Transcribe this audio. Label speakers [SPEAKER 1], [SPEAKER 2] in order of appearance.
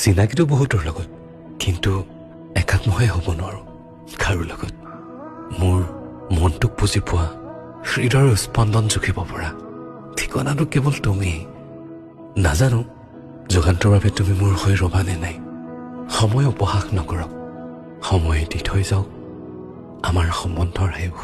[SPEAKER 1] চিনাকিটো বহুতৰ লগত, কিন্তু একাত্মহে হ'ব নোৱাৰো কাৰো লগত। মোৰ মনটোক বুজি পোৱা, হৃদয়ৰ স্পন্দন জুখিব পৰা ঠিকনাটো কেৱল তুমি। নাজানো যুগান্তৰ বাবে তুমি মোৰ হৈ ৰবা নে নাই। সময় উপহাস নকৰক, সময়ে দি থৈ যাওক আমাৰ সম্বন্ধৰ আয়ুস।